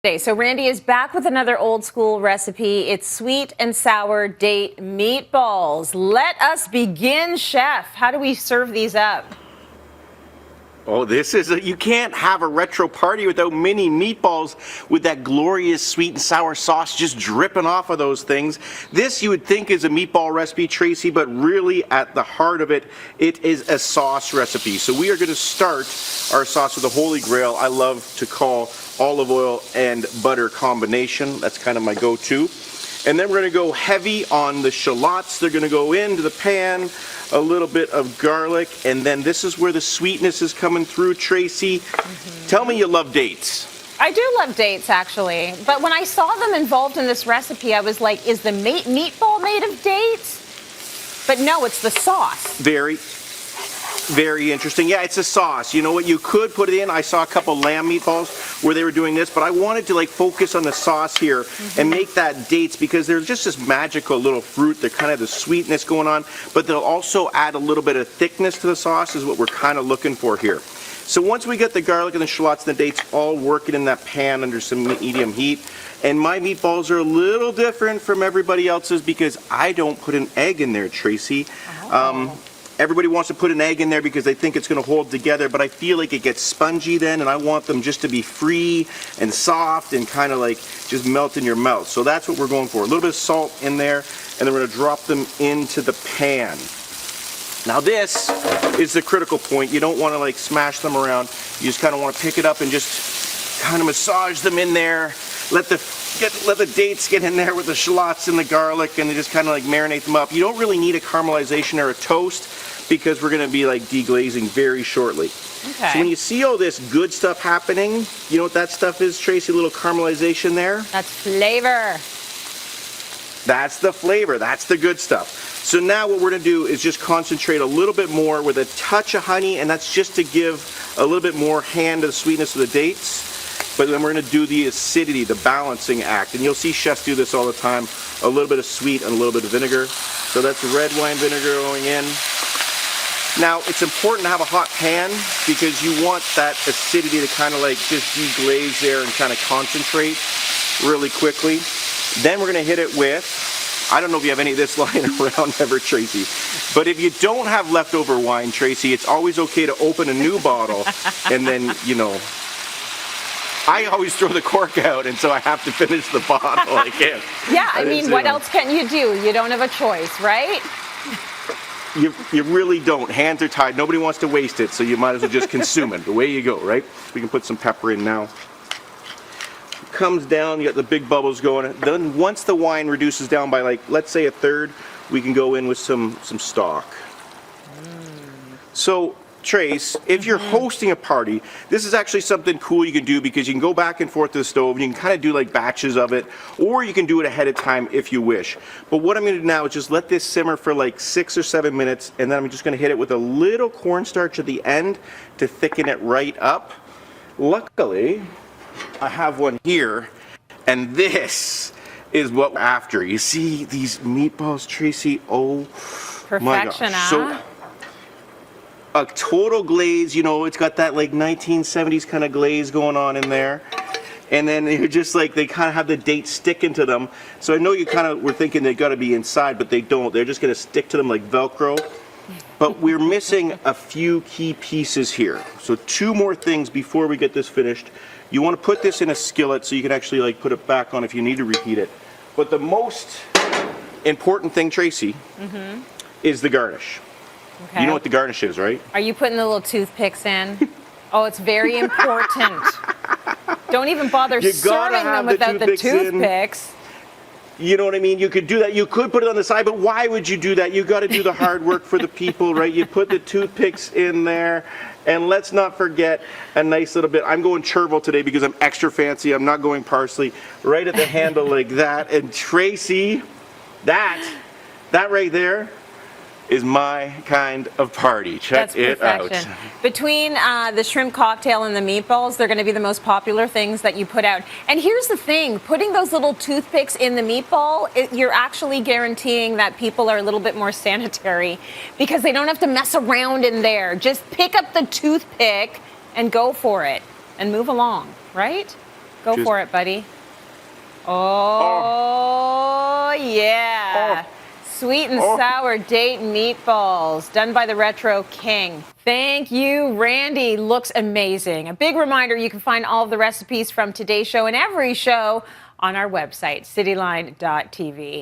So Randy is back with another old school recipe. It's sweet and sour date meatballs. Let us begin, chef. How do we serve these up? Oh, you can't have a retro party without mini meatballs with that glorious sweet and sour sauce just dripping off of those things. This you would think is a meatball recipe, Tracy, but really at the heart of it, it is a sauce recipe. So we are going to start our sauce with the Holy Grail. I love to call olive oil and butter combination. That's kind of my go-to. And then we're going to go heavy on the shallots. They're going to go into the pan, a little bit of garlic, and then this is where the sweetness is coming through, Tracy. Tell me you love dates. I do love dates, actually. But when I saw them involved in this recipe, I was like, is the meatball made of dates? But no, it's the sauce. Very interesting. Yeah, it's a sauce. You know what? You could put it in. I saw a couple lamb meatballs where they were doing this, but I wanted to focus on the sauce here and make that dates because they're just this magical little fruit. They're kind of the sweetness going on, but they'll also add a little bit of thickness to the sauce is what we're kind of looking for here. So once we get the garlic and the shallots and the dates all working in that pan under some medium heat, and my meatballs are a little different from everybody else's because I don't put an egg in there, Tracy. Everybody wants to put an egg in there because they think it's going to hold together, but I feel like it gets spongy then, and I want them just to be free and soft and kind of just melt in your mouth. So that's what we're going for. A little bit of salt in there, and then we're going to drop them into the pan. Now this is the critical point. You don't want to smash them around. You just kind of want to pick it up and just kind of massage them in there. Let the dates get in there with the shallots and the garlic, and they just kind of marinate them up. You don't really need a caramelization or a toast because we're going to be deglazing very shortly. Okay. So when you see all this good stuff happening, you know what that stuff is, Tracy? A little caramelization there? That's flavor. That's the flavor. That's the good stuff. So now what we're going to do is just concentrate a little bit more with a touch of honey, and that's just to give a little bit more hand to the sweetness of the dates. But then we're going to do the acidity, the balancing act. And you'll see chefs do this all the time. A little bit of sweet and a little bit of vinegar. So that's red wine vinegar going in. Now, it's important to have a hot pan because you want that acidity to kind of just deglaze there and kind of concentrate really quickly. Then we're going to hit it with, I don't know if you have any of this lying around ever, Tracy, but if you don't have leftover wine, Tracy, it's always okay to open a new bottle and then, I always throw the cork out, and so I have to finish the bottle. I can't. Yeah, I mean, what else can you do? You don't have a choice, right? You really don't. Hands are tied. Nobody wants to waste it, so you might as well just consume it. Away you go, right? We can put some pepper in now. Comes down, you got the big bubbles going. Then once the wine reduces down by let's say a third, we can go in with some stock. So Trace, if you're hosting a party, this is actually something cool you can do because you can go back and forth to the stove and you can kind of do batches of it, or you can do it ahead of time if you wish. But what I'm going to do now is just let this simmer for 6 or 7 minutes, and then I'm just going to hit it with a little cornstarch at the end to thicken it right up. Luckily, I have one here, and this is what we're after. You see these meatballs, Tracy? Oh, my gosh. A total glaze, it's got that 1970s kind of glaze going on in there. And then they're just they kind of have the date sticking to them. So I know you kind of were thinking they got to be inside, but they don't. They're just going to stick to them like Velcro. But we're missing a few key pieces here. So 2 more things before we get this finished. You want to put this in a skillet so you can actually put it back on if you need to reheat it. But the most important thing, Tracy, is the garnish. Okay. You know what the garnish is, right? Are you putting the little toothpicks in? Oh, it's very important. Don't even bother serving them without the toothpicks. You know what I mean? You could do that. You could put it on the side, but why would you do that? You got to do the hard work for the people, right? You put the toothpicks in there, and let's not forget a nice little bit. I'm going chervil today because I'm extra fancy. I'm not going parsley. Right at the handle like that. And Tracy, that right there is my kind of party. Check it out. Between the shrimp cocktail and the meatballs, they're going to be the most popular things that you put out. And here's the thing, putting those little toothpicks in the meatball, you're actually guaranteeing that people are a little bit more sanitary because they don't have to mess around in there. Just pick up the toothpick and go for it and move along, right? Go Just- for it, buddy. Oh, yeah. Sweet and sour date meatballs, done by the Retro King. Thank you, Randy. Looks amazing. A big reminder, you can find all of the recipes from today's show and every show on our website, cityline.tv.